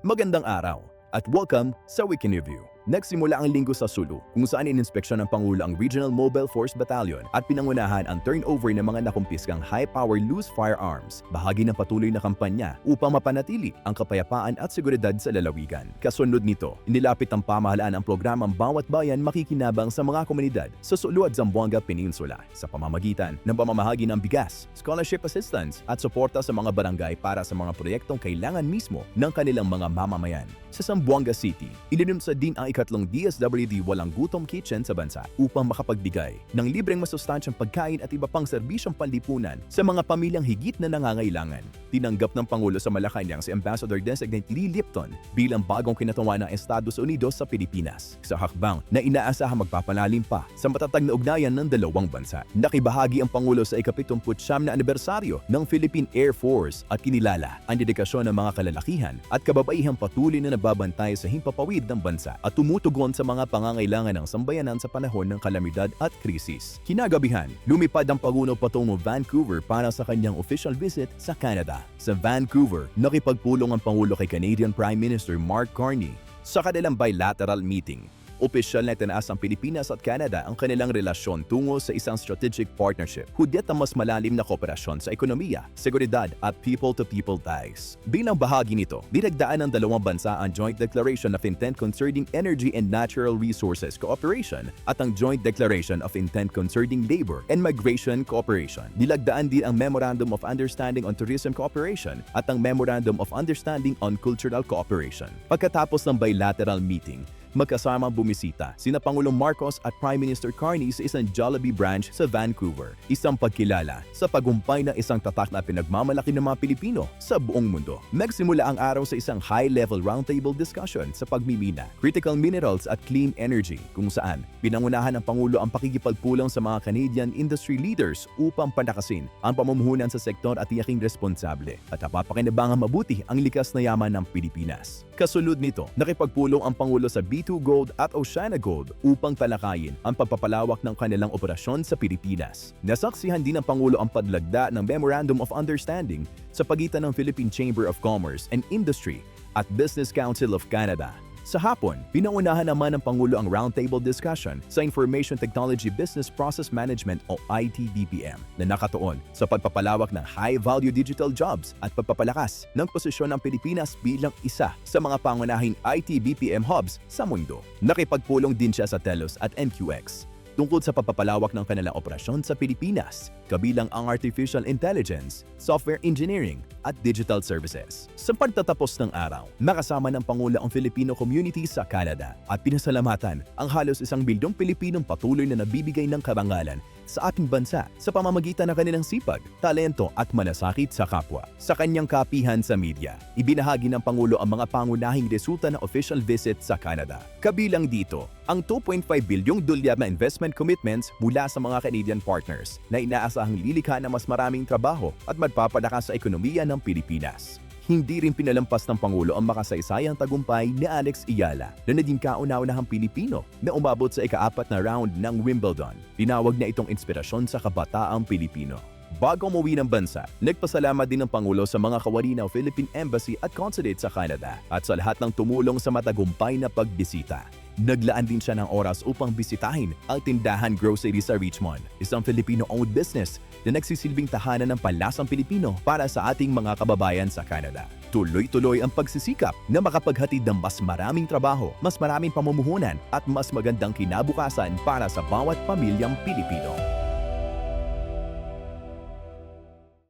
Magandang araw at welcome sa Weekend Review. Nagsimula ang linggo sa Sulu kung saan ininspeksyon ng Pangulo ang Regional Mobile Force Battalion at pinangunahan ang turnover ng mga nakumpiskang high-power loose firearms, bahagi ng patuloy na kampanya upang mapanatili ang kapayapaan at seguridad sa lalawigan. Kasunod nito, inilapit ng pamahalaan ang programang Bawat Bayan Makikinabang sa mga komunidad sa Sulu at Zamboanga Peninsula sa pamamagitan ng pamamahagi ng bigas, scholarship assistance at suporta sa mga barangay para sa mga proyektong kailangan mismo ng kanilang mga mamamayan. Sa Zamboanga City, ilinunsad din ang ikatlong DSWD Walang Gutom Kitchen sa bansa upang makapagbigay ng libreng masustansyang pagkain at iba pang serbisyong panlipunan sa mga pamilyang higit na nangangailangan. Tinanggap ng Pangulo sa Malacanang si Ambassador Designate Lee Lipton bilang bagong kinatawan ng Estados Unidos sa Pilipinas sa hakbang na inaasahang magpapalalim pa sa matatag na ugnayan ng dalawang bansa. Nakibahagi ang Pangulo sa ika-79 na anibersaryo ng Philippine Air Force at kinilala ang dedikasyon ng mga kalalakihan at kababaihang patuloy na nababantay sa himpapawid ng bansa at tumutugon sa mga pangangailangan ng sambayanan sa panahon ng kalamidad at krisis. Kinagabihan, lumipad ang Pangulo patungo Vancouver para sa kanyang official visit sa Canada. Sa Vancouver, nakipagpulong ang Pangulo kay Canadian Prime Minister Mark Carney sa kanilang bilateral meeting. Opisyal na itinaas ang Pilipinas at Canada ang kanilang relasyon tungo sa isang strategic partnership, hudyat ang mas malalim na kooperasyon sa ekonomiya, seguridad at people-to-people ties. Bilang bahagi nito, dinagdaan ng dalawang bansa ang Joint Declaration of Intent Concerning Energy and Natural Resources Cooperation at ang Joint Declaration of Intent Concerning Labor and Migration Cooperation. Dilagdaan din ang Memorandum of Understanding on Tourism Cooperation at ang Memorandum of Understanding on Cultural Cooperation. Pagkatapos ng bilateral meeting, magkasamang bumisita sina Pangulong Marcos at Prime Minister Carney sa isang Jollibee branch sa Vancouver, isang pagkilala sa pagumpay ng isang tatak na pinagmamalaki ng mga Pilipino sa buong mundo. Nagsimula ang araw sa isang high-level roundtable discussion sa pagmimina, critical minerals at clean energy kung saan pinangunahan ng Pangulo ang pakikipagpulong sa mga Canadian industry leaders upang panakasin ang pamumuhunan sa sektor at tiyaking responsable at napapakinabangan mabuti ang likas na yaman ng Pilipinas. Kasunod nito, nakipagpulong ang Pangulo sa B2 Gold at Oceana Gold upang talakayin ang pagpapalawak ng kanilang operasyon sa Pilipinas. Nasaksihan din ng Pangulo ang paglagda ng Memorandum of Understanding sa pagitan ng Philippine Chamber of Commerce and Industry at Business Council of Canada. Sa hapon, pinangunahan naman ng Pangulo ang roundtable discussion sa Information Technology Business Process Management o IT-BPM na nakatuon sa pagpapalawak ng high-value digital jobs at pagpapalakas ng posisyon ng Pilipinas bilang isa sa mga pangunahing IT-BPM hubs sa mundo. Nakipagpulong din siya sa Telos at NQX tungkol sa pagpapalawak ng kanilang operasyon sa Pilipinas, kabilang ang artificial intelligence, software engineering, at digital services. Sa pagtatapos ng araw, nakasama ng Pangulo ang Filipino community sa Canada at pinasalamatan ang halos 1,000,000 Pilipinong patuloy na nabibigay ng karangalan sa ating bansa sa pamamagitan ng kanilang sipag, talento at malasakit sa kapwa. Sa kanyang kapihan sa media, ibinahagi ng Pangulo ang mga pangunahing resulta ng official visit sa Canada. Kabilang dito, ang $2.5 bilyong na investment commitments mula sa mga Canadian partners na inaasahang lilikha ng mas maraming trabaho at magpapalakas sa ekonomiya ng Pilipinas. Hindi rin pinalampas ng Pangulo ang makasaysayang tagumpay ni Alex Ayala na naging kauna-unahang Pilipino na umabot sa ika-4 na round ng Wimbledon. Tinawag niya itong inspirasyon sa kabataang Pilipino. Bago umuwi ng bansa, nagpasalamat din ng Pangulo sa mga kawani ng Philippine Embassy at Consulate sa Canada at sa lahat ng tumulong sa matagumpay na pagbisita. Naglaan din siya ng oras upang bisitahin ang Tindahan Grocery sa Richmond, isang Filipino-owned business na nagsisilbing tahanan ng panlasang Pilipino para sa ating mga kababayan sa Canada. Tuloy-tuloy ang pagsisikap na makapaghatid ng mas maraming trabaho, mas maraming pamumuhunan at mas magandang kinabukasan para sa bawat pamilyang Pilipino.